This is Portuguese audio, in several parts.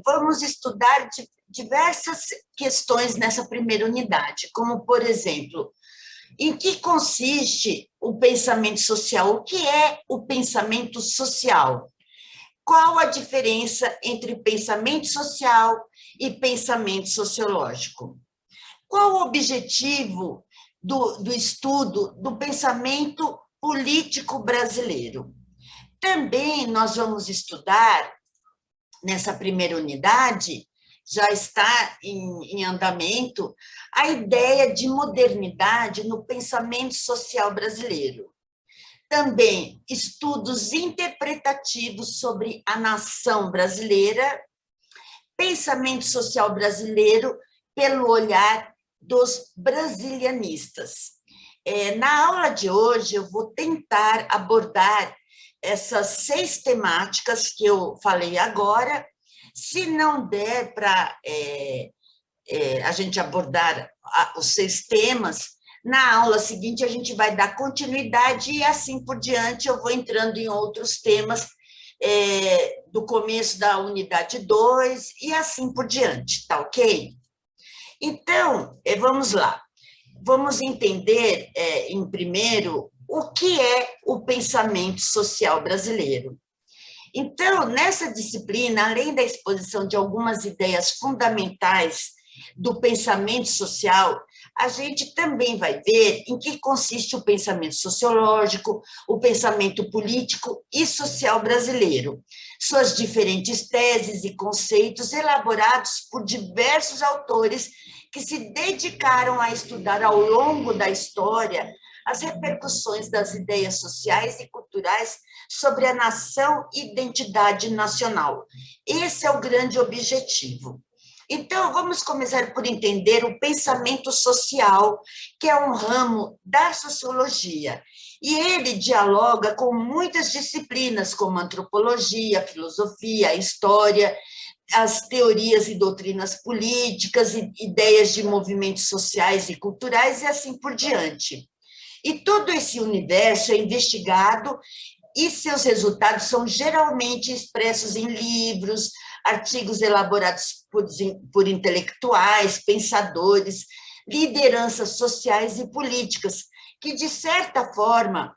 vamos estudar diversas questões nessa primeira unidade, como, por exemplo, em que consiste o pensamento social? O que é o pensamento social? Qual a diferença entre pensamento social e pensamento sociológico? Qual o objetivo do estudo do pensamento político brasileiro? Também nós vamos estudar, nessa primeira unidade, já está em andamento, a ideia de modernidade no pensamento social brasileiro. Também estudos interpretativos sobre a nação brasileira, pensamento social brasileiro pelo olhar dos brasilianistas. Na aula de hoje, eu vou tentar abordar essas 6 temáticas que eu falei agora. Se não der para a gente abordar os 6 temas, na aula seguinte a gente vai dar continuidade e assim por diante eu vou entrando em outros temas do começo da unidade 2 e assim por diante, tá ok? Então, vamos lá. Vamos entender, em primeiro, o que é o pensamento social brasileiro. Então, nessa disciplina, além da exposição de algumas ideias fundamentais do pensamento social, a gente também vai ver em que consiste o pensamento sociológico, o pensamento político e social brasileiro, suas diferentes teses e conceitos elaborados por diversos autores que se dedicaram a estudar ao longo da história as repercussões das ideias sociais e culturais sobre a nação e identidade nacional. Esse é o grande objetivo. Então, vamos começar por entender o pensamento social, que é um ramo da sociologia. E ele dialoga com muitas disciplinas, como antropologia, filosofia, história, as teorias e doutrinas políticas, ideias de movimentos sociais e culturais, e assim por diante. E todo esse universo é investigado e seus resultados são geralmente expressos em livros, artigos elaborados por intelectuais, pensadores, lideranças sociais e políticas, que, de certa forma,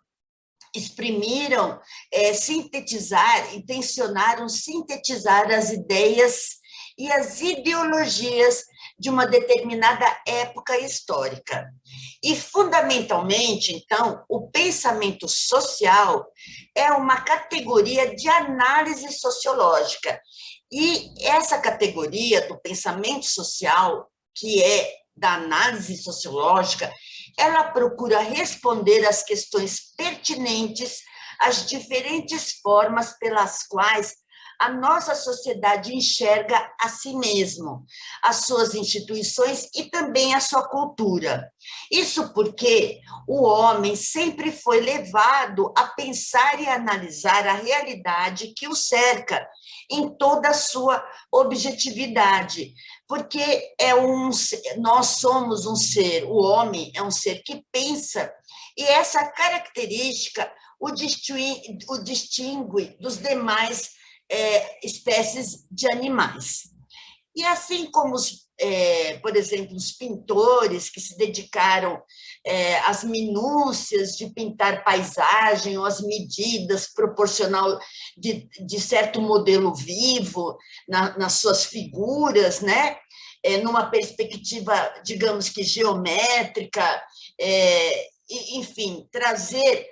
exprimiram, intencionaram sintetizar as ideias e as ideologias de uma determinada época histórica. E, fundamentalmente, então, o pensamento social é uma categoria de análise sociológica. E essa categoria do pensamento social, que é da análise sociológica, ela procura responder às questões pertinentes às diferentes formas pelas quais a nossa sociedade enxerga a si mesmo, as suas instituições e também a sua cultura. Isso porque o homem sempre foi levado a pensar e analisar a realidade que o cerca em toda a sua objetividade, porque nós somos um ser, o homem é um ser que pensa, e essa característica o distingue dos demais espécies de animais. E assim como, por exemplo, os pintores que se dedicaram às minúcias de pintar paisagem ou as medidas proporcional de certo modelo vivo nas suas figuras, né? Numa perspectiva, digamos que geométrica, enfim, trazer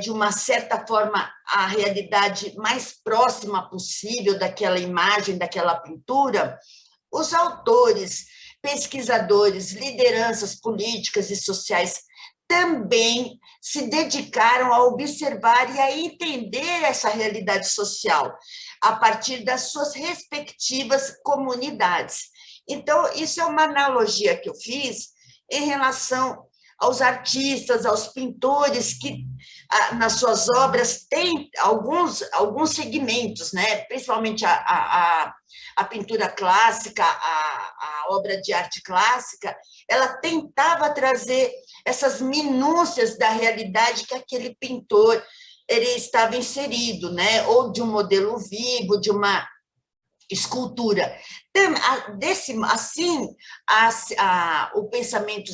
de uma certa forma, a realidade mais próxima possível daquela imagem, daquela pintura, os autores, pesquisadores, lideranças políticas e sociais também se dedicaram a observar e a entender essa realidade social a partir das suas respectivas comunidades. Então, isso é uma analogia que eu fiz em relação aos artistas, aos pintores que, nas suas obras, têm alguns segmentos, né? Principalmente a pintura clássica, a obra de arte clássica, ela tentava trazer essas minúcias da realidade que aquele pintor ele estava inserido, né? Ou de um modelo vivo, de uma escultura. Assim, o pensamento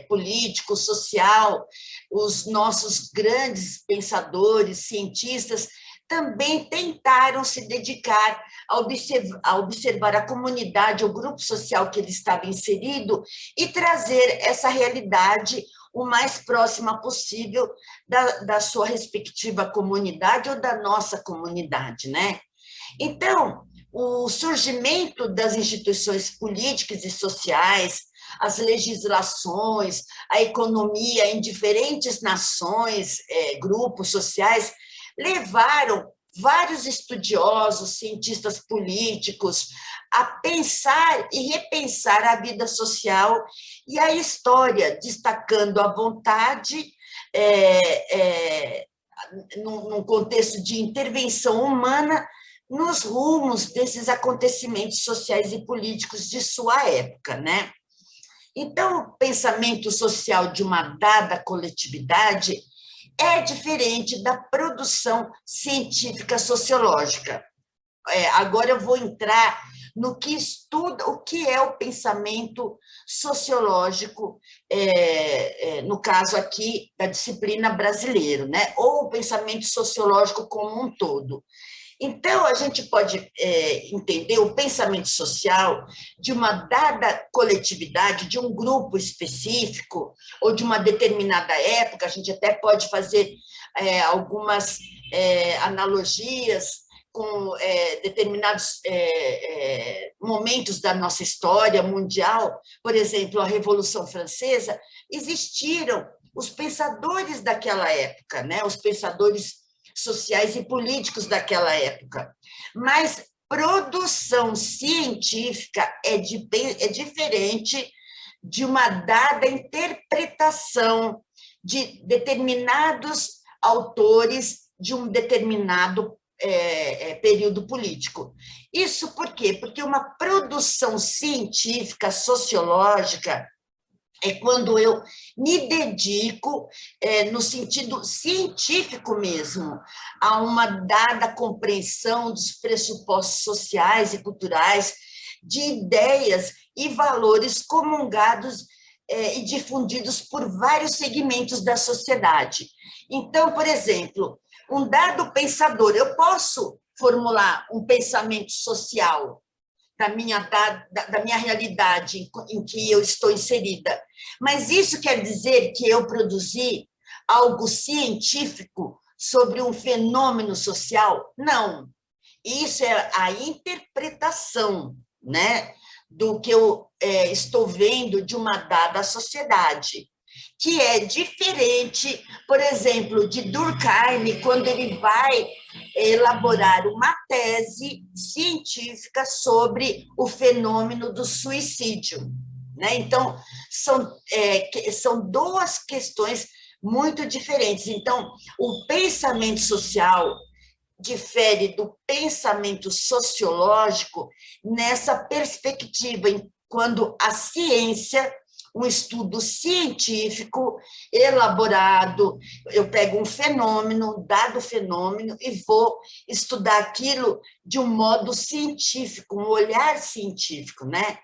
político, social, os nossos grandes pensadores, cientistas, também tentaram se dedicar a observar a comunidade, o grupo social que ele estava inserido e trazer essa realidade o mais próxima possível da sua respectiva comunidade ou da nossa comunidade, né? Então, o surgimento das instituições políticas e sociais, as legislações, a economia em diferentes nações, grupos sociais, levaram vários estudiosos, cientistas políticos, a pensar e repensar a vida social e a história, destacando a vontade, num contexto de intervenção humana, nos rumos desses acontecimentos sociais e políticos de sua época, né? Então, o pensamento social de uma dada coletividade é diferente da produção científica sociológica. Agora eu vou entrar no que estuda, o que é o pensamento sociológico, no caso aqui da disciplina brasileira, né? Ou o pensamento sociológico como um todo. Então, a gente pode entender o pensamento social de uma dada coletividade, de um grupo específico, ou de uma determinada época. A gente até pode fazer algumas analogias com determinados momentos da nossa história mundial. Por exemplo, a Revolução Francesa, existiram os pensadores daquela época, né? Os pensadores sociais e políticos daquela época. Mas produção científica é diferente de uma dada interpretação de determinados autores de um determinado período político. Isso por quê? Porque uma produção científica, sociológica, é quando eu me dedico, no sentido científico mesmo, a uma dada compreensão dos pressupostos sociais e culturais, de ideias e valores comungados e difundidos por vários segmentos da sociedade. Então, por exemplo, um dado pensador, eu posso formular um pensamento social da minha realidade em que eu estou inserida. Mas isso quer dizer que eu produzi algo científico sobre um fenômeno social? Não. Isso é a interpretação, né, do que eu estou vendo de uma dada sociedade, que é diferente, por exemplo, de Durkheim, quando ele vai elaborar uma tese científica sobre o fenômeno do suicídio, né? Então, são duas questões muito diferentes. Então, o pensamento social difere do pensamento sociológico nessa perspectiva, quando a ciência, um estudo científico elaborado, eu pego um fenômeno, um dado fenômeno, e vou estudar aquilo de um modo científico, um olhar científico, né?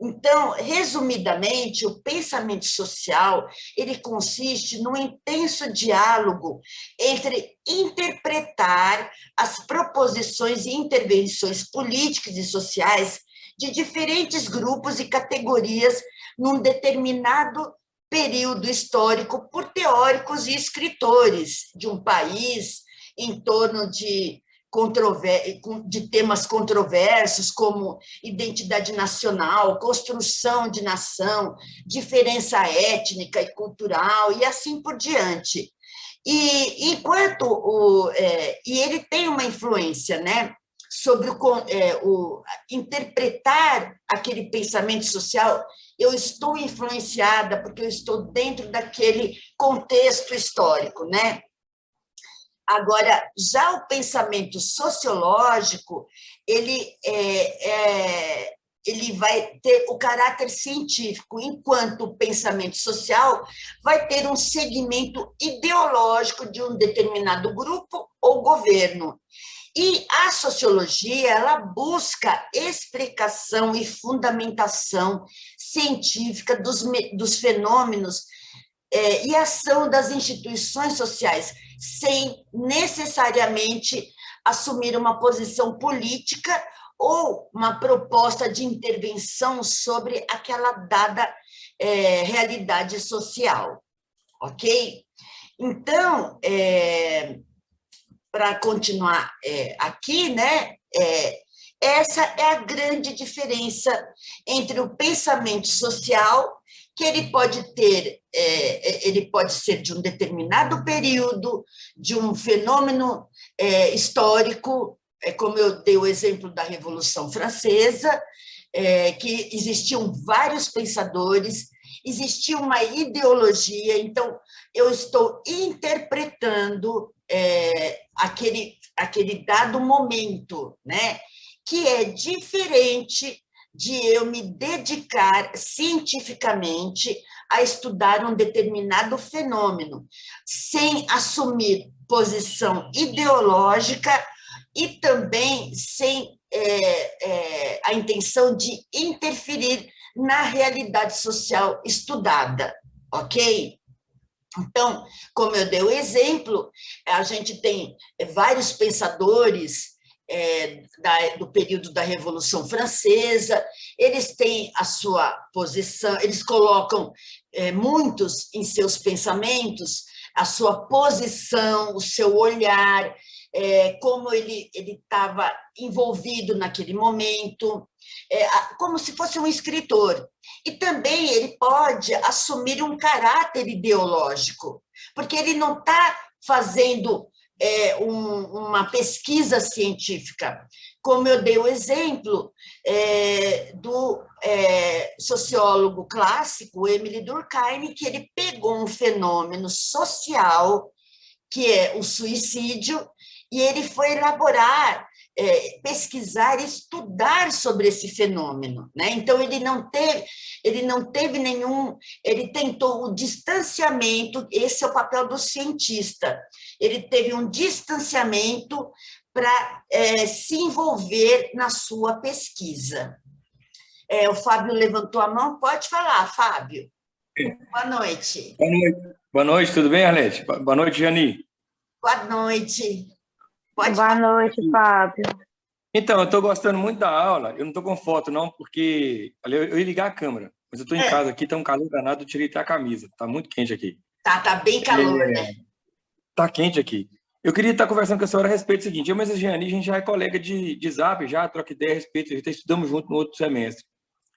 Então, resumidamente, o pensamento social, ele consiste num intenso diálogo entre interpretar as proposições e intervenções políticas e sociais de diferentes grupos e categorias num determinado período histórico por teóricos e escritores de um país em torno de temas controversos como identidade nacional, construção de nação, diferença étnica e cultural, e assim por diante. E ele tem uma influência, né, sobre interpretar aquele pensamento social. Eu estou influenciada porque eu estou dentro daquele contexto histórico, né? Agora, já o pensamento sociológico, ele vai ter o caráter científico, enquanto o pensamento social vai ter um segmento ideológico de um determinado grupo ou governo. E a sociologia, ela busca explicação e fundamentação científica dos fenômenos e ação das instituições sociais, sem necessariamente assumir uma posição política ou uma proposta de intervenção sobre aquela dada realidade social, ok? Então, para continuar aqui, né, essa é a grande diferença entre o pensamento social, que ele pode ter, ele pode ser de um determinado período, de um fenômeno histórico, como eu dei o exemplo da Revolução Francesa, que existiam vários pensadores, existia uma ideologia, então eu estou interpretando aquele dado momento, né? Que é diferente de eu me dedicar cientificamente a estudar um determinado fenômeno, sem assumir posição ideológica e também sem a intenção de interferir na realidade social estudada, ok? Então, como eu dei o exemplo, a gente tem vários pensadores do período da Revolução Francesa, eles têm a sua posição, eles colocam muitos em seus pensamentos, a sua posição, o seu olhar, como ele estava envolvido naquele momento, como se fosse um escritor. E também ele pode assumir um caráter ideológico, porque ele não está fazendo uma pesquisa científica. Como eu dei o exemplo do sociólogo clássico, Émile Durkheim, que ele pegou um fenômeno social, que é o suicídio, e ele foi elaborar, pesquisar, estudar sobre esse fenômeno, né? Então ele não teve nenhum, ele tentou o distanciamento, esse é o papel do cientista. Ele teve um distanciamento para se envolver na sua pesquisa. O Fábio levantou a mão, pode falar, Fábio. Boa noite. Boa noite. Boa noite, tudo bem, Arlete? Boa noite, Jani. Boa noite. Boa noite, Fábio. Então, eu estou gostando muito da aula. Eu não estou com foto, não, porque eu ia ligar a câmera, mas eu estou em casa aqui, está um calor danado, eu tirei até a camisa. Está muito quente aqui. Tá bem calor, né? Está quente aqui. Eu queria estar conversando com a senhora a respeito do seguinte: eu, mas a Giane, a gente já é colega de Zap, já troca ideia a respeito, a gente estudamos junto no outro semestre.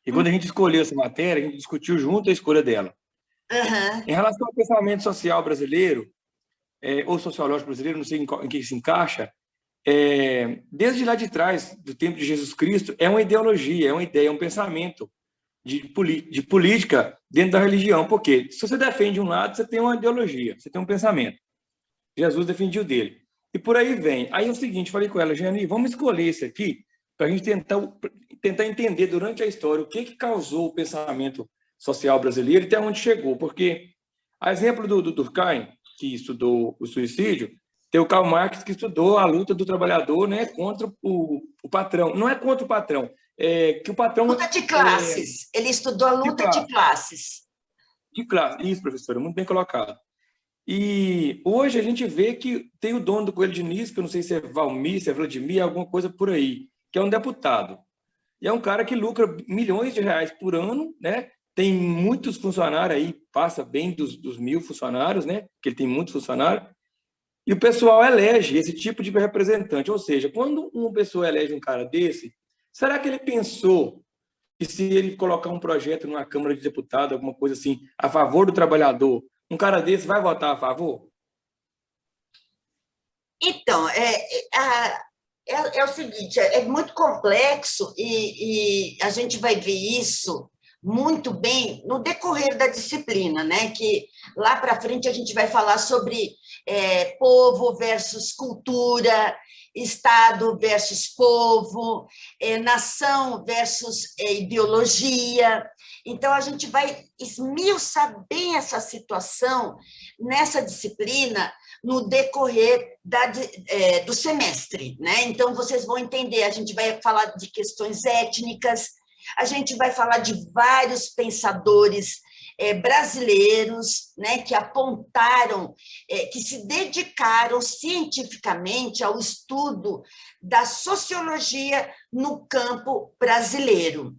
E quando a gente escolheu essa matéria, a gente discutiu junto a escolha dela. Uhum. Em relação ao pensamento social brasileiro, ou sociológico brasileiro, não sei em que se encaixa, desde lá de trás, do tempo de Jesus Cristo, é uma ideologia, é uma ideia, é um pensamento de política dentro da religião. Porque se você defende um lado, você tem uma ideologia, você tem um pensamento. Jesus defendia o dele. E por aí vem. Aí é o seguinte, falei com ela, Jani, vamos escolher esse aqui para a gente tentar entender durante a história o que causou o pensamento social brasileiro e até onde chegou. Porque, a exemplo do Durkheim, que estudou o suicídio, tem o Karl Marx, que estudou a luta do trabalhador, né, contra o patrão. Não é contra o patrão, que o patrão... Luta de classes. Ele estudou a luta de classes. De classe. Isso, professora, muito bem colocado. E hoje a gente vê que tem o dono do Coelho Diniz, que eu não sei se é Valmir, se é Vladimir, alguma coisa por aí, que é um deputado. E é um cara que lucra milhões de reais por ano, né? Tem muitos funcionários aí, passa bem dos 1.000 funcionários, né? Porque ele tem muitos funcionários. E o pessoal elege esse tipo de representante. Ou seja, quando uma pessoa elege um cara desse, será que ele pensou que se ele colocar um projeto numa Câmara de Deputados, alguma coisa assim, a favor do trabalhador, um cara desse vai votar a favor? Então, é o seguinte, é muito complexo e a gente vai ver isso muito bem no decorrer da disciplina, né? Que lá para frente a gente vai falar sobre povo versus cultura, Estado versus povo, nação versus ideologia. Então, a gente vai esmiuçar bem essa situação nessa disciplina no decorrer do semestre, né? Então, vocês vão entender, a gente vai falar de questões étnicas, a gente vai falar de vários pensadores brasileiros, né, que apontaram, que se dedicaram cientificamente ao estudo da sociologia no campo brasileiro.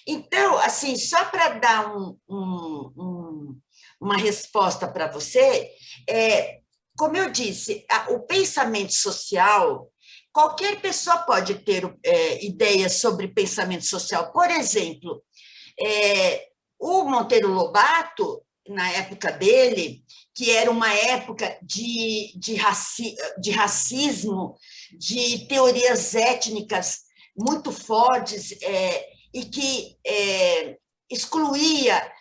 Então, assim, só para dar uma resposta para você, como eu disse, o pensamento social, qualquer pessoa pode ter ideias sobre pensamento social. Por exemplo, o Monteiro Lobato, na época dele, que era uma época de racismo, de teorias étnicas muito fortes, e que excluía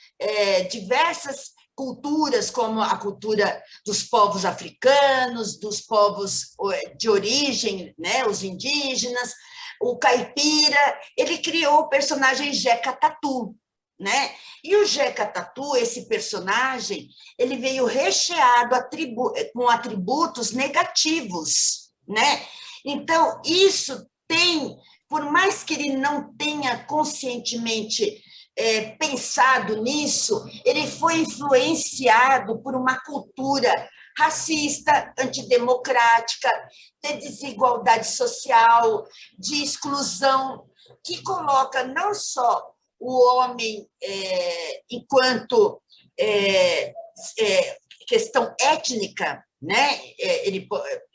diversas culturas, como a cultura dos povos africanos, dos povos de origem, né, os indígenas, o caipira. Ele criou o personagem Jeca Tatu, né? E o Jeca Tatu, esse personagem, ele veio recheado com atributos negativos, né? Então, isso tem, por mais que ele não tenha conscientemente pensado nisso, ele foi influenciado por uma cultura racista, antidemocrática, de desigualdade social, de exclusão, que coloca não só o homem enquanto questão étnica, né?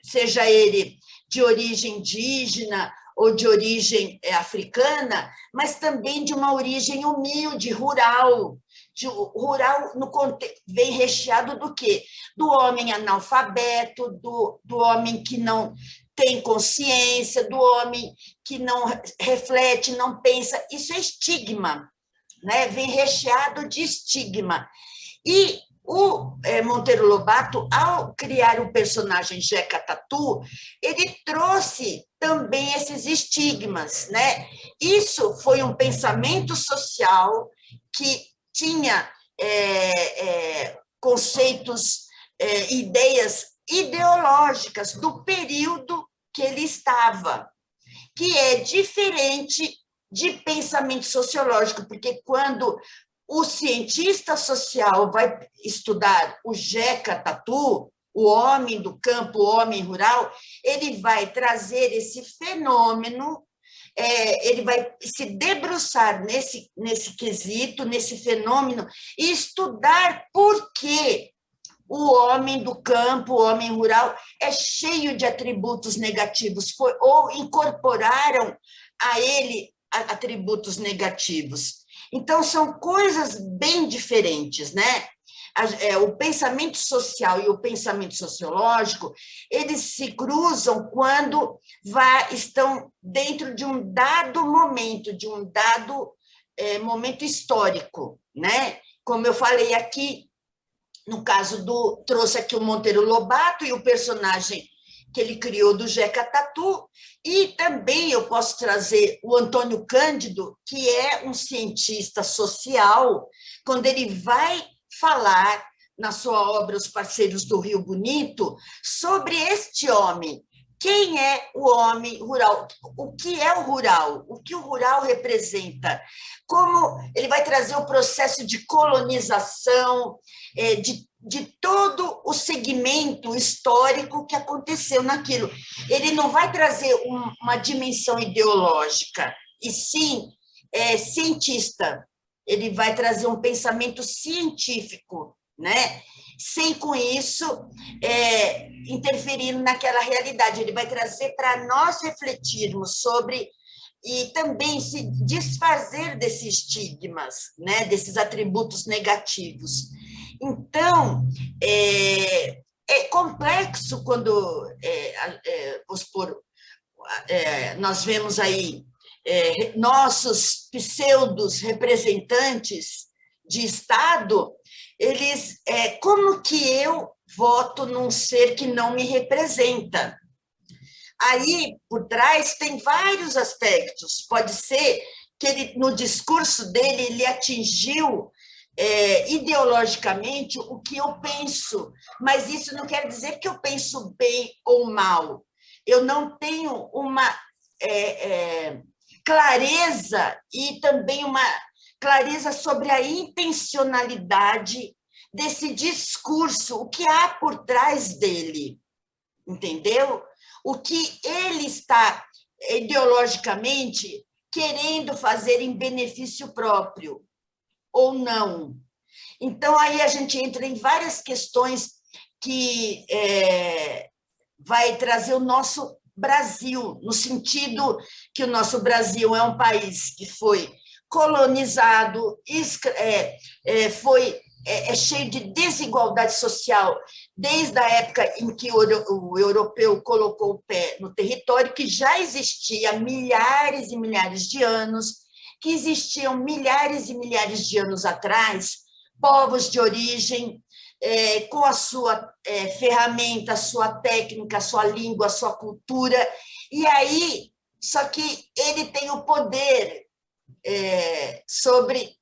Seja ele de origem indígena ou de origem africana, mas também de uma origem humilde, rural. Rural vem recheado do quê? Do homem analfabeto, do homem que não tem consciência, do homem que não reflete, não pensa. Isso é estigma, né? Vem recheado de estigma. E o Monteiro Lobato, ao criar o personagem Jeca Tatu, ele trouxe também esses estigmas, né? Isso foi um pensamento social que tinha conceitos, ideias ideológicas do período que ele estava, que é diferente de pensamento sociológico, porque quando o cientista social vai estudar o Jeca Tatu, o homem do campo, o homem rural, ele vai trazer esse fenômeno, ele vai se debruçar nesse quesito, nesse fenômeno, e estudar por que o homem do campo, o homem rural, é cheio de atributos negativos, ou incorporaram a ele atributos negativos. Então, são coisas bem diferentes, né? O pensamento social e o pensamento sociológico, eles se cruzam quando estão dentro de um dado momento, de um dado momento histórico, né? Como eu falei aqui, no caso trouxe aqui o Monteiro Lobato e o personagem que ele criou do Jeca Tatu, e também eu posso trazer o Antônio Cândido, que é um cientista social, quando ele vai falar na sua obra Os Parceiros do Rio Bonito, sobre este homem. Quem é o homem rural? O que é o rural? O que o rural representa? Como ele vai trazer o processo de colonização, de todo o segmento histórico que aconteceu naquilo. Ele não vai trazer uma dimensão ideológica, e sim cientista. Ele vai trazer um pensamento científico, né? Sem, com isso, interferir naquela realidade. Ele vai trazer para nós refletirmos sobre e também se desfazer desses estigmas, né? Desses atributos negativos. Então, é complexo quando, vamos supor, nós vemos aí nossos pseudos representantes de Estado, eles, como que eu voto num ser que não me representa? Aí, por trás, tem vários aspectos. Pode ser que ele, no discurso dele, ele atingiu ideologicamente o que eu penso, mas isso não quer dizer que eu penso bem ou mal. Eu não tenho uma clareza e também uma clareza sobre a intencionalidade desse discurso, o que há por trás dele, entendeu? O que ele está ideologicamente querendo fazer em benefício próprio ou não. Então, aí a gente entra em várias questões que vai trazer o nosso Brasil, no sentido que o nosso Brasil é um país que foi colonizado, é cheio de desigualdade social, desde a época em que o europeu colocou o pé no território, que já existia há milhares e milhares de anos, que existiam milhares e milhares de anos atrás, povos de origem, com a sua ferramenta, a sua técnica, a sua língua, a sua cultura, e aí, só que ele tem o poder sobre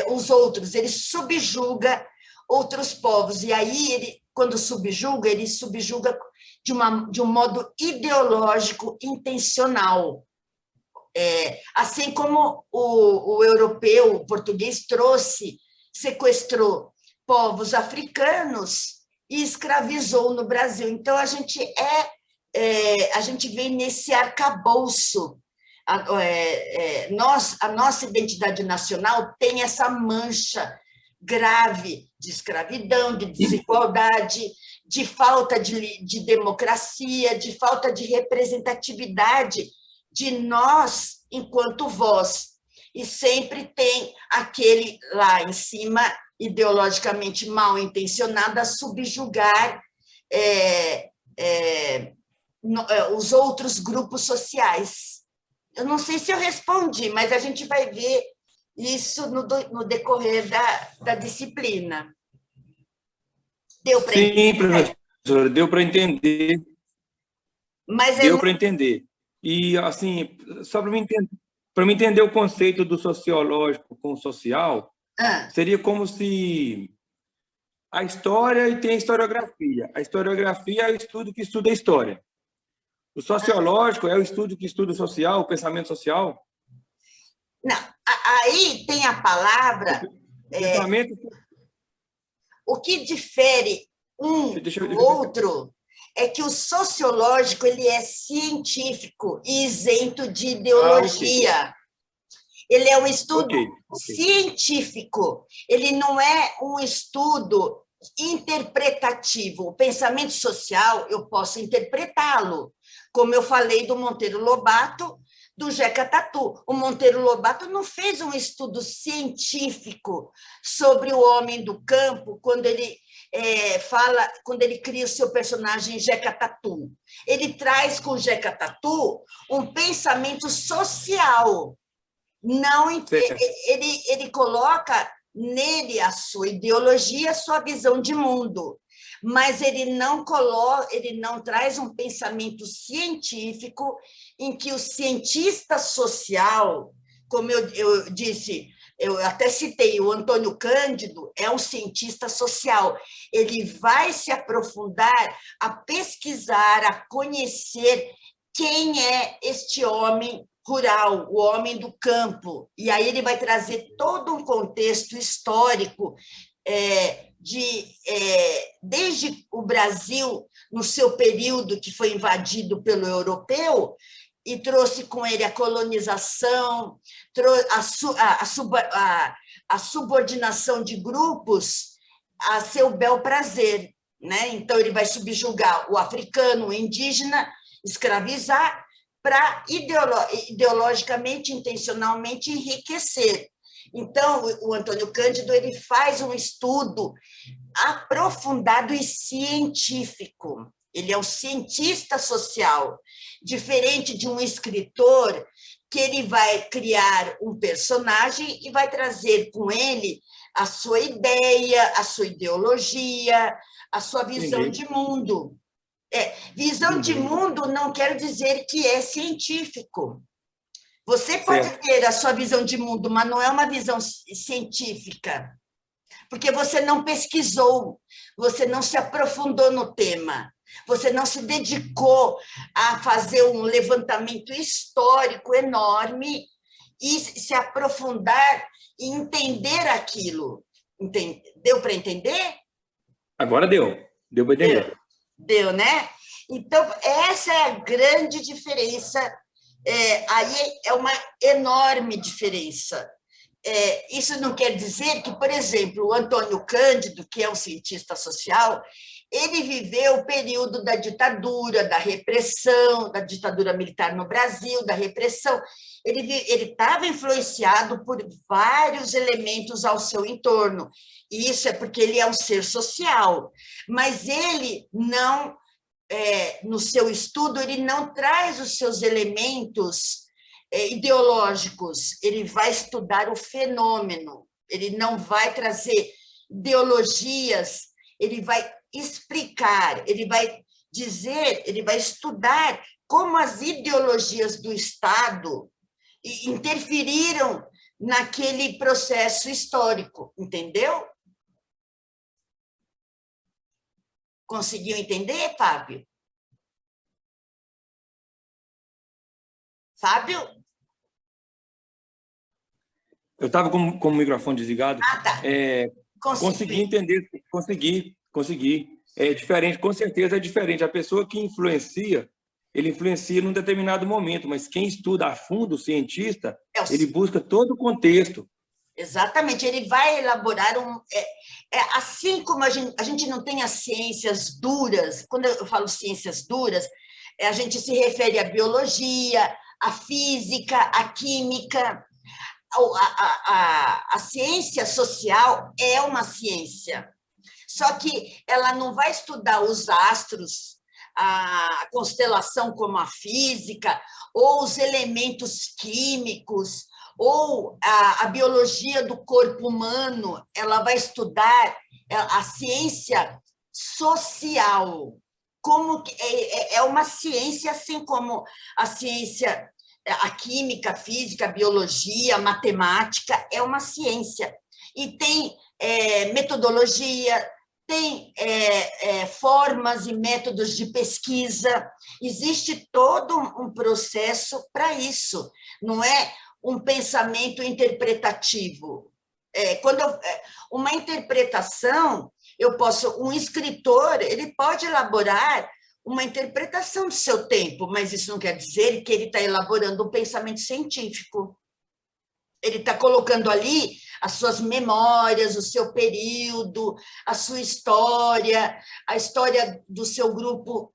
os outros, ele subjuga outros povos, e aí, ele, quando subjuga, ele subjuga de um modo ideológico, intencional. Assim como o europeu, o português, sequestrou povos africanos e escravizou no Brasil. Então, a gente vem nesse arcabouço. A nossa identidade nacional tem essa mancha grave de escravidão, de desigualdade, de falta de democracia, de falta de representatividade de nós enquanto voz. E sempre tem aquele lá em cima, ideologicamente mal intencionado, a subjugar os outros grupos sociais. Eu não sei se eu respondi, mas a gente vai ver isso no decorrer da disciplina. Deu para entender? Sim, professora, deu para entender. Mas deu para entender. E, assim, só para me entender o conceito do sociológico com o social, seria como se a história e tem a historiografia. A historiografia é o estudo que estuda a história. O sociológico é o estudo que estuda o social, o pensamento social? Não, aí tem a palavra... O que difere do outro é que o sociológico ele é científico e isento de ideologia. Okay. Ele é um estudo científico, ele não é um estudo interpretativo. O pensamento social, eu posso interpretá-lo, como eu falei do Monteiro Lobato, do Jeca Tatu. O Monteiro Lobato não fez um estudo científico sobre o homem do campo quando ele quando ele cria o seu personagem Jeca Tatu. Ele traz com o Jeca Tatu um pensamento social. Não, ele coloca nele a sua ideologia, a sua visão de mundo, mas ele não traz um pensamento científico em que o cientista social, como eu disse, eu até citei, o Antônio Cândido é um cientista social, ele vai se aprofundar a pesquisar, a conhecer quem é este homem rural, o homem do campo, e aí ele vai trazer todo um contexto histórico desde o Brasil, no seu período que foi invadido pelo europeu, e trouxe com ele a colonização, a subordinação de grupos a seu bel prazer, né? Então, ele vai subjugar o africano, o indígena, escravizar, para ideologicamente, intencionalmente enriquecer. Então, o Antônio Cândido ele faz um estudo aprofundado e científico. Ele é um cientista social, diferente de um escritor que ele vai criar um personagem e vai trazer com ele a sua ideia, a sua ideologia, a sua visão de mundo. Visão de mundo não quer dizer que é científico. Você pode ter a sua visão de mundo, mas não é uma visão científica, porque você não pesquisou, você não se aprofundou no tema, você não se dedicou a fazer um levantamento histórico enorme e se aprofundar e entender aquilo. Deu para entender? Agora deu. Deu para entender. Deu, né? Então, essa é a grande diferença. Aí é uma enorme diferença. Isso não quer dizer que, por exemplo, o Antônio Cândido, que é um cientista social, ele viveu o período da ditadura, da repressão, da ditadura militar no Brasil, da repressão. Ele estava influenciado por vários elementos ao seu entorno. E isso é porque ele é um ser social. Mas ele não, no seu estudo, ele não traz os seus elementos ideológicos, ele vai estudar o fenômeno, ele não vai trazer ideologias, ele vai explicar, ele vai dizer, ele vai estudar como as ideologias do Estado interferiram naquele processo histórico, entendeu? Conseguiu entender, Fábio? Fábio? Eu estava com o microfone desligado. Tá. Consegui entender, consegui. É diferente, com certeza é diferente. A pessoa que influencia, ele influencia num determinado momento, mas quem estuda a fundo, o cientista, ele busca todo o contexto. Exatamente, ele vai elaborar assim como a gente não tem as ciências duras, quando eu falo ciências duras, a gente se refere à biologia, à física, à química. A ciência social é uma ciência, só que ela não vai estudar os astros, a constelação como a física, ou os elementos químicos, ou a biologia do corpo humano. Ela vai estudar a ciência social, como é uma ciência, assim como a ciência, a química, a física, a biologia, a matemática, é uma ciência. E tem metodologia, tem formas e métodos de pesquisa, existe todo um processo para isso, não é um pensamento interpretativo. Uma interpretação, um escritor, ele pode elaborar uma interpretação do seu tempo, mas isso não quer dizer que ele está elaborando um pensamento científico. Ele está colocando ali as suas memórias, o seu período, a sua história, a história do seu grupo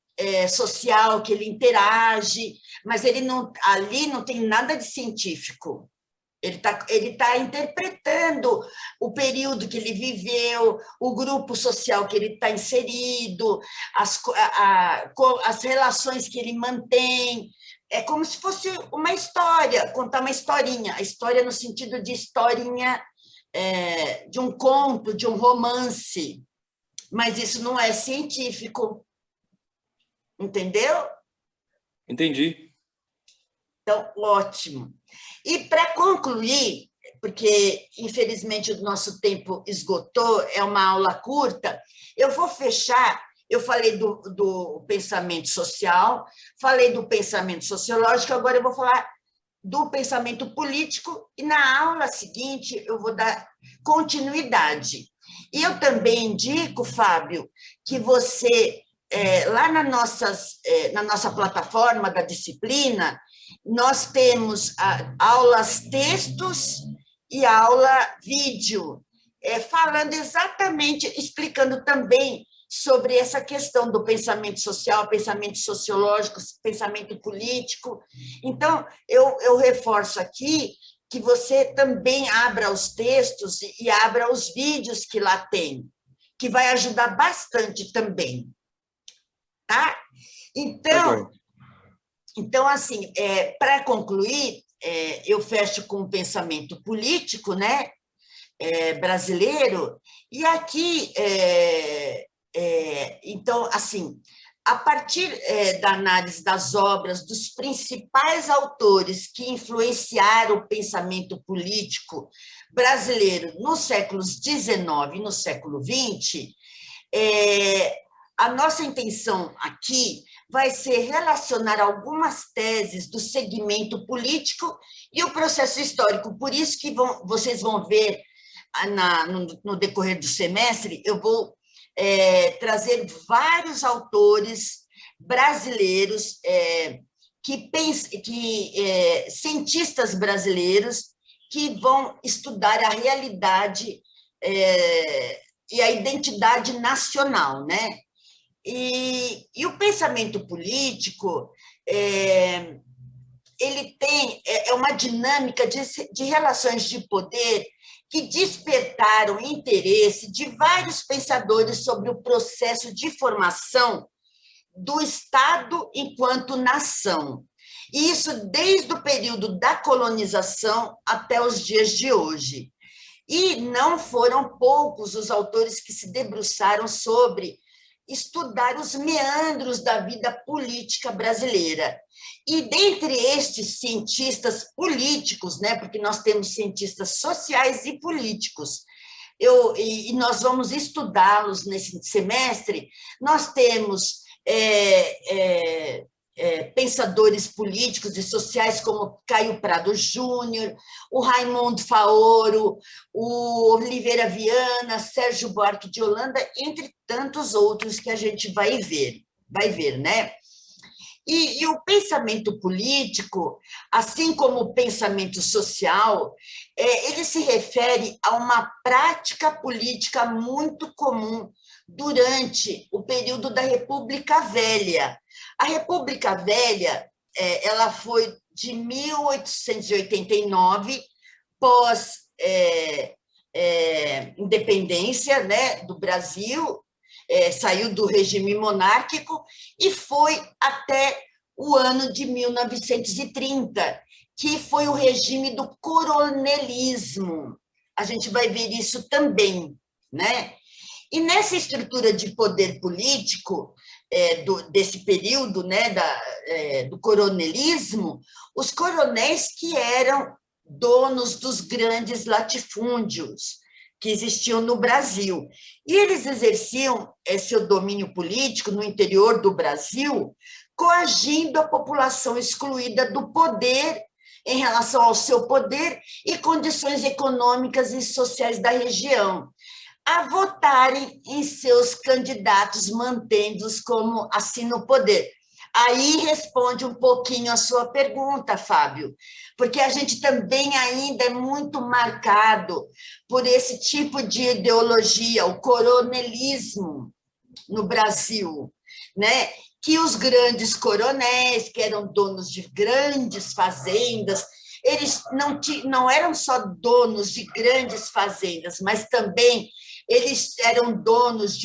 social que ele interage, mas ali não tem nada de científico. Ele tá interpretando o período que ele viveu, o grupo social que ele está inserido, as relações que ele mantém. É como se fosse uma história, contar uma historinha. A história no sentido de historinha, de um conto, de um romance. Mas isso não é científico. Entendeu? Entendi. Então, ótimo. E para concluir, porque infelizmente o nosso tempo esgotou, é uma aula curta, eu vou fechar. Eu falei do pensamento social, falei do pensamento sociológico, agora eu vou falar do pensamento político, e na aula seguinte eu vou dar continuidade. E eu também indico, Fábio, que você, lá na nossa plataforma da disciplina, nós temos aulas textos e aula vídeo, falando exatamente, explicando também sobre essa questão do pensamento social, pensamento sociológico, pensamento político. Então, eu reforço aqui que você também abra os textos e abra os vídeos que lá tem, que vai ajudar bastante também. Tá? Então assim, para concluir, eu fecho com o pensamento político, né, brasileiro, e aqui, então, assim, a partir da análise das obras dos principais autores que influenciaram o pensamento político brasileiro nos séculos XIX e no século XX, a nossa intenção aqui vai ser relacionar algumas teses do segmento político e o processo histórico. Por isso que vocês vão ver no decorrer do semestre, eu vou trazer vários autores brasileiros, cientistas brasileiros que vão estudar a realidade e a identidade nacional, né? E o pensamento político, ele tem uma dinâmica de relações de poder que despertaram interesse de vários pensadores sobre o processo de formação do Estado enquanto nação. E isso desde o período da colonização até os dias de hoje. E não foram poucos os autores que se debruçaram sobre estudar os meandros da vida política brasileira. E dentre estes cientistas políticos, né, porque nós temos cientistas sociais e políticos, e nós vamos estudá-los nesse semestre, nós temos pensadores políticos e sociais como Caio Prado Júnior, o Raimundo Faoro, o Oliveira Viana, Sérgio Buarque de Holanda, entre tantos outros que a gente vai ver, né? E o pensamento político, assim como o pensamento social, ele se refere a uma prática política muito comum durante o período da República Velha. A República Velha, ela foi de 1889, pós independência, né, do Brasil, saiu do regime monárquico e foi até o ano de 1930, que foi o regime do coronelismo. A gente vai ver isso também, né? E nessa estrutura de poder político, desse período, né, do coronelismo, os coronéis que eram donos dos grandes latifúndios que existiam no Brasil. E eles exerciam seu domínio político no interior do Brasil, coagindo a população excluída do poder em relação ao seu poder e condições econômicas e sociais da região, a votarem em seus candidatos, mantendo-os como assim no poder. Aí responde um pouquinho a sua pergunta, Fábio, porque a gente também ainda é muito marcado por esse tipo de ideologia, o coronelismo no Brasil, né? Que os grandes coronéis, que eram donos de grandes fazendas, eles não eram só donos de grandes fazendas, mas também eles eram donos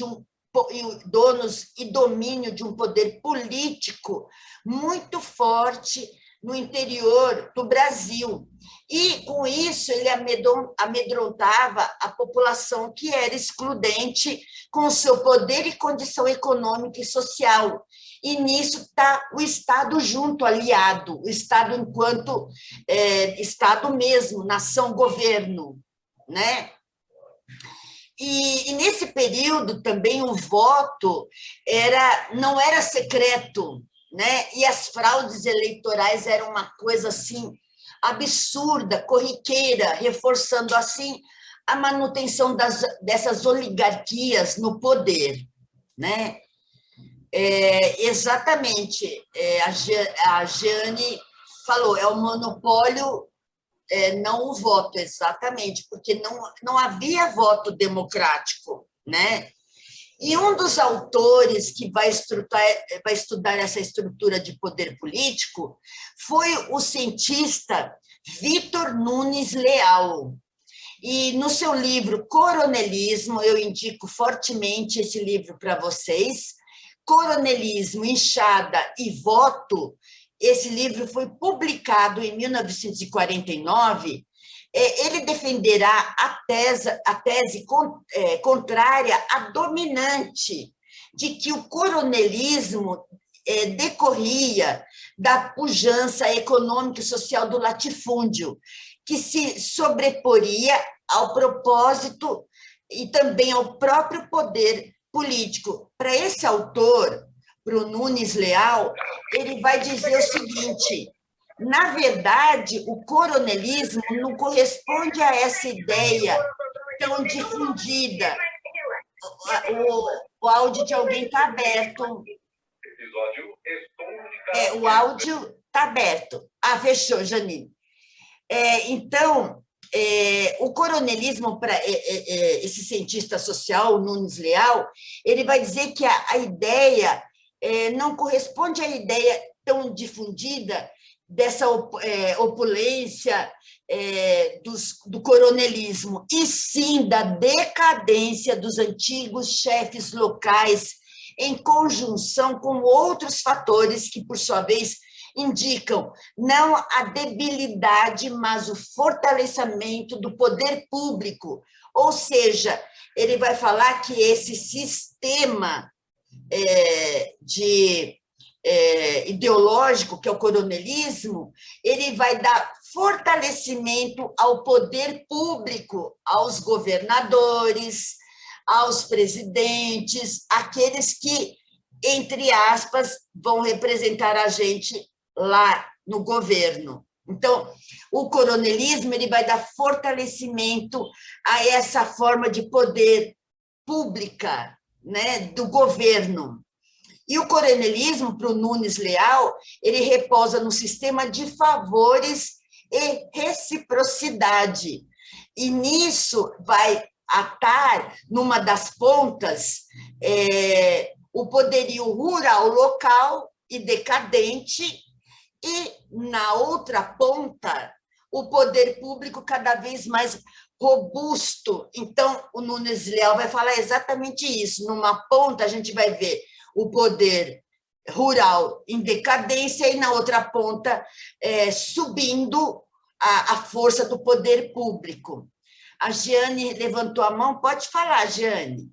e domínio de um poder político muito forte no interior do Brasil. E, com isso, ele amedrontava a população que era excludente com o seu poder e condição econômica e social. E nisso está o Estado junto, aliado, o Estado enquanto Estado mesmo, nação-governo, né? E nesse período também o voto não era secreto, né? E as fraudes eleitorais eram uma coisa assim absurda, corriqueira, reforçando assim a manutenção dessas oligarquias no poder, né? Exatamente, a Jeane falou, é o monopólio, não o voto, exatamente, porque não havia voto democrático, né? E um dos autores que vai estudar essa estrutura de poder político foi o cientista Vitor Nunes Leal. E no seu livro Coronelismo, eu indico fortemente esse livro para vocês, Coronelismo, Inchada e Voto, esse livro foi publicado em 1949, ele defenderá a tese contrária à dominante de que o coronelismo decorria da pujança econômica e social do latifúndio, que se sobreporia ao propósito e também ao próprio poder político. Para esse autor, para o Nunes Leal, ele vai dizer o seguinte: na verdade, o coronelismo não corresponde a essa ideia tão difundida. O áudio de alguém está aberto. O áudio está aberto. Ah, fechou, Janine. Então, o coronelismo, para esse cientista social, Nunes Leal, ele vai dizer que a ideia não corresponde à ideia tão difundida dessa opulência do coronelismo, e sim da decadência dos antigos chefes locais, em conjunção com outros fatores que, por sua vez, indicam não a debilidade, mas o fortalecimento do poder público. Ou seja, ele vai falar que esse sistema ideológico, que é o coronelismo, ele vai dar fortalecimento ao poder público, aos governadores, aos presidentes, aqueles que, entre aspas, vão representar a gente lá no governo. Então, o coronelismo ele vai dar fortalecimento a essa forma de poder pública, né, do governo. E o coronelismo, para o Nunes Leal, ele repousa no sistema de favores e reciprocidade. E nisso vai atar, numa das pontas, o poderio rural local e decadente, e, na outra ponta, o poder público cada vez mais robusto. Então, o Nunes Leal vai falar exatamente isso. Numa ponta, a gente vai ver o poder rural em decadência, e, na outra ponta, subindo a força do poder público. A Jeane levantou a mão. Pode falar, Jeane.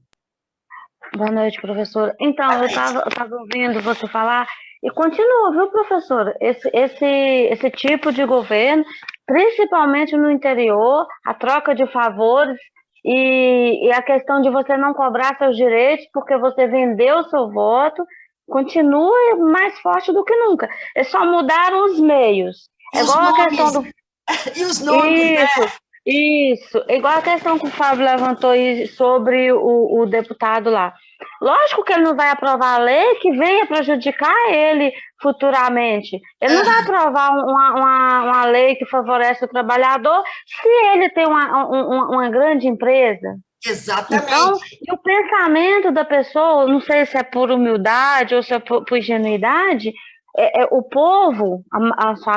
Boa noite, professora. Então, eu estava ouvindo você falar, e continua, viu, professora? Esse tipo de governo, principalmente no interior, a troca de favores e a questão de você não cobrar seus direitos porque você vendeu o seu voto, continua mais forte do que nunca. É só mudar os meios. É igual a questão do... E os nomes, isso, né? Isso, igual a questão que o Fábio levantou aí sobre o deputado lá. Lógico que ele não vai aprovar a lei que venha prejudicar ele futuramente. Ele não vai aprovar uma lei que favorece o trabalhador se ele tem uma grande empresa. Exatamente. Então, e o pensamento da pessoa, não sei se é por humildade ou se é por ingenuidade, o povo,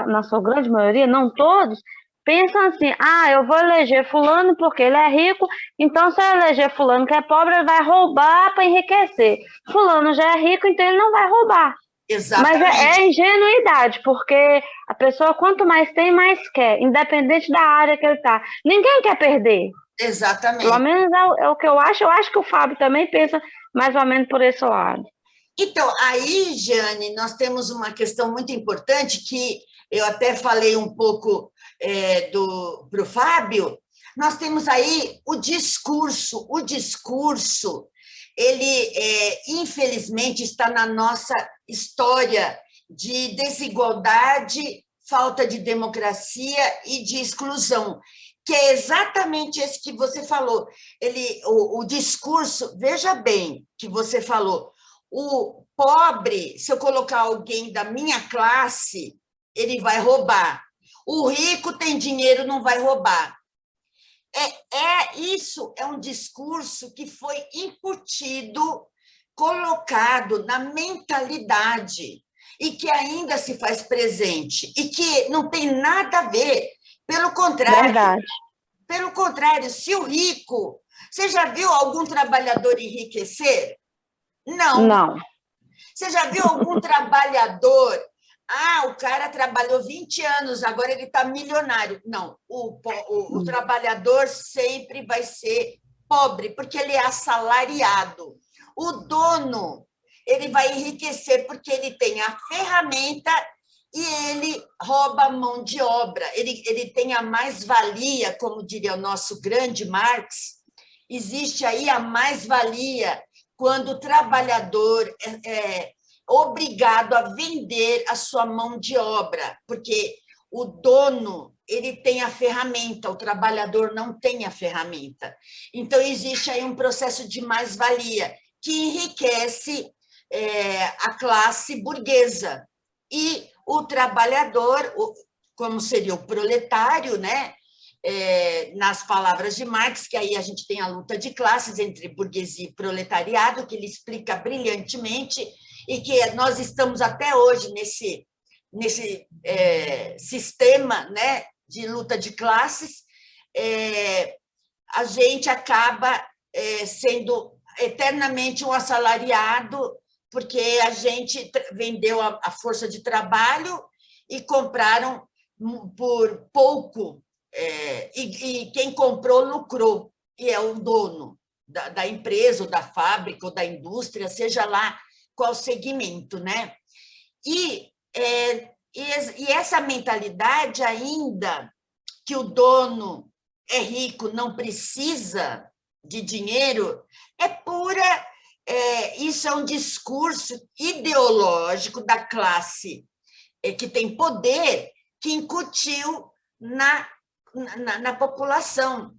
na sua grande maioria, não todos, pensam assim: eu vou eleger fulano porque ele é rico, então se eu eleger fulano que é pobre, ele vai roubar para enriquecer. Fulano já é rico, então ele não vai roubar. Exatamente. Mas é ingenuidade, porque a pessoa, quanto mais tem, mais quer, independente da área que ele está. Ninguém quer perder. Exatamente. Pelo menos é o que eu acho. Eu acho que o Fábio também pensa mais ou menos por esse lado. Então, aí, Jeane, nós temos uma questão muito importante que eu até falei um pouco para o Fábio. Nós temos aí o discurso. O discurso, ele, infelizmente, está na nossa história de desigualdade, falta de democracia e de exclusão, que é exatamente esse que você falou. O discurso, veja bem que você falou, o pobre, se eu colocar alguém da minha classe, ele vai roubar. O rico tem dinheiro, não vai roubar. Isso é um discurso que foi incutido, colocado na mentalidade e que ainda se faz presente e que não tem nada a ver. Pelo contrário. Verdade. Pelo contrário, se o rico... Você já viu algum trabalhador enriquecer? Não. Não. Você já viu algum trabalhador Ah, o cara trabalhou 20 anos, agora ele está milionário. Não, o trabalhador sempre vai ser pobre, porque ele é assalariado. O dono, ele vai enriquecer porque ele tem a ferramenta e ele rouba a mão de obra. Ele tem a mais-valia, como diria o nosso grande Marx. Existe aí a mais-valia quando o trabalhador é obrigado a vender a sua mão de obra, porque o dono ele tem a ferramenta, o trabalhador não tem a ferramenta. Então, existe aí um processo de mais-valia que enriquece a classe burguesa. E o trabalhador, como seria o proletário, né? Nas palavras de Marx, que aí a gente tem a luta de classes entre burguesia e proletariado, que ele explica brilhantemente, e que nós estamos até hoje nesse sistema, né, de luta de classes, a gente acaba sendo eternamente um assalariado, porque a gente vendeu a força de trabalho e compraram por pouco, e quem comprou lucrou, e é o dono da empresa, ou da fábrica, ou da indústria, seja lá qual segmento, né? E essa mentalidade ainda que o dono é rico, não precisa de dinheiro, é pura... isso é um discurso ideológico da classe que tem poder, que incutiu na população.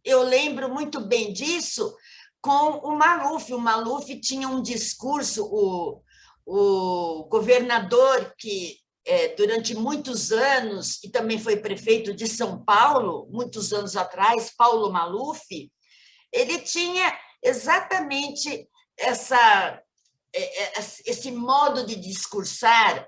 Eu lembro muito bem disso com o Maluf. O Maluf tinha um discurso, o governador que, durante muitos anos, e também foi prefeito de São Paulo, muitos anos atrás, Paulo Maluf, ele tinha exatamente esse modo de discursar,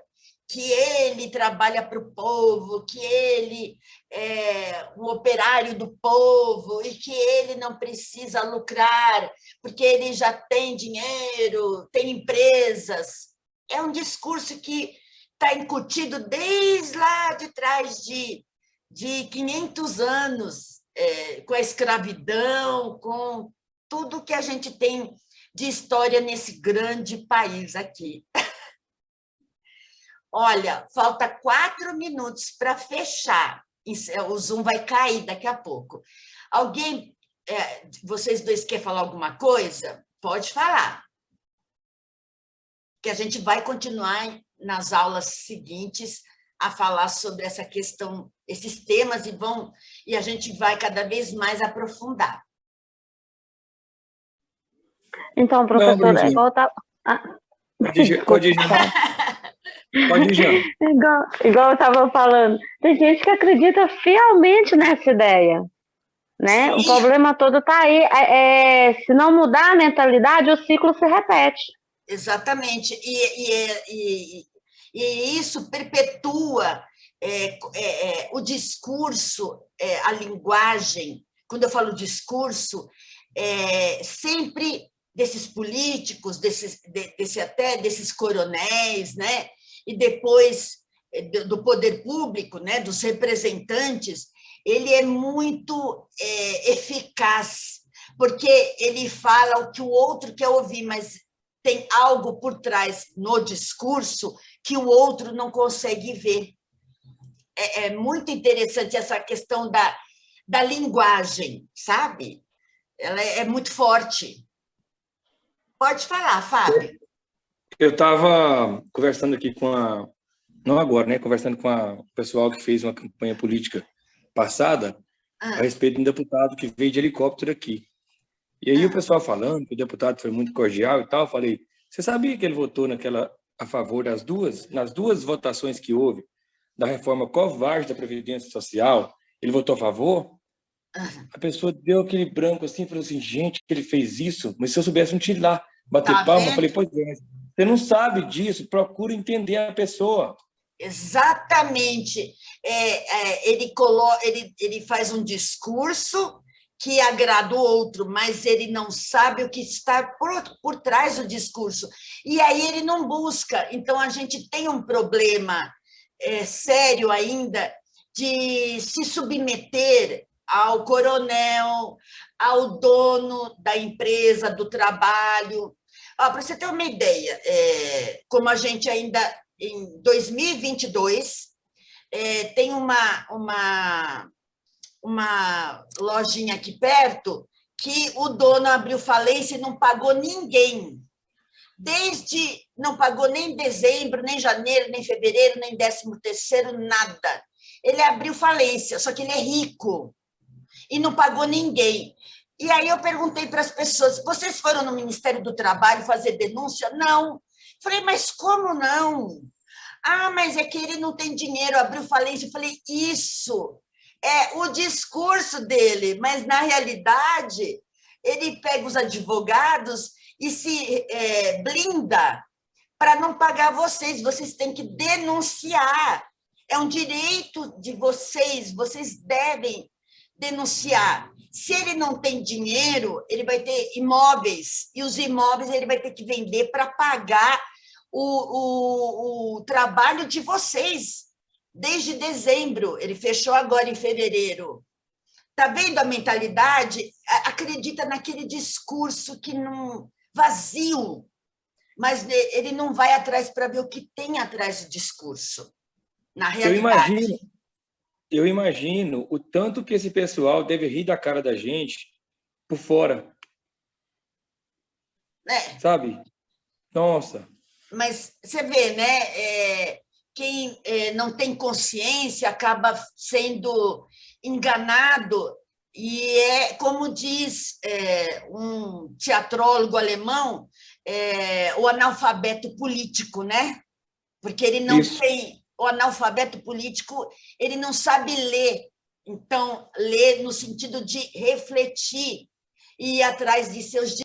que ele trabalha para o povo, que ele é um operário do povo e que ele não precisa lucrar, porque ele já tem dinheiro, tem empresas. É um discurso que está incutido desde lá de trás de 500 anos, com a escravidão, com tudo que a gente tem de história nesse grande país aqui. Olha, falta 4 minutos para fechar. O Zoom vai cair daqui a pouco. Alguém, vocês dois querem falar alguma coisa? Pode falar. Que a gente vai continuar nas aulas seguintes a falar sobre essa questão, esses temas, e a gente vai cada vez mais aprofundar. Então, professor, é igual tá... Pode ir, Pode ir, Jean. Igual eu estava falando, tem gente que acredita fielmente nessa ideia, né? Sim. O problema todo está aí. Se não mudar a mentalidade, o ciclo se repete. Exatamente. E isso perpetua o discurso, a linguagem. Quando eu falo discurso, sempre desses políticos, desses coronéis, né? E depois do poder público, né? Dos representantes, ele é muito eficaz, porque ele fala o que o outro quer ouvir, mas tem algo por trás no discurso que o outro não consegue ver. É muito interessante essa questão da linguagem, sabe? Ela é muito forte. Pode falar, Fábio. Eu estava conversando aqui não agora, né? Conversando com o pessoal que fez uma campanha política passada a respeito de um deputado que veio de helicóptero aqui. E aí o pessoal falando que o deputado foi muito cordial e tal, eu falei, você sabia que ele votou a favor nas duas votações que houve da reforma covarde da Previdência Social, ele votou a favor? A pessoa deu aquele branco assim, falou assim, gente, ele fez isso, mas se eu soubesse, não tinha ido lá bater palma. Eu falei, pois é, você não sabe disso, procura entender a pessoa. Exatamente. Ele faz um discurso que agrada o outro, mas ele não sabe o que está por trás do discurso. E aí ele não busca. Então, a gente tem um problema sério ainda de se submeter ao coronel, ao dono da empresa, do trabalho. Para você ter uma ideia, como a gente ainda, em 2022, tem uma lojinha aqui perto que o dono abriu falência e não pagou ninguém. Não pagou nem dezembro, nem janeiro, nem fevereiro, nem 13º, nada. Ele abriu falência, só que ele é rico e não pagou ninguém. E aí eu perguntei para as pessoas, vocês foram no Ministério do Trabalho fazer denúncia? Não. Falei, mas como não? Mas é que ele não tem dinheiro, abriu falência. Eu falei, isso é o discurso dele, mas, na realidade, ele pega os advogados e se blinda para não pagar vocês. Vocês têm que denunciar. É um direito de vocês devem denunciar. Se ele não tem dinheiro, ele vai ter imóveis, e os imóveis ele vai ter que vender para pagar o trabalho de vocês. Desde dezembro, ele fechou agora em fevereiro. Está vendo a mentalidade? Acredita naquele discurso que não vazio, mas ele não vai atrás para ver o que tem atrás do discurso, na realidade. Eu imagino o tanto que esse pessoal deve rir da cara da gente por fora. Sabe? Nossa. Mas você vê, né? Quem não tem consciência acaba sendo enganado, e como diz um teatrólogo alemão, o analfabeto político, né? Porque ele não tem... O analfabeto político, ele não sabe ler. Então, ler no sentido de refletir e ir atrás de seus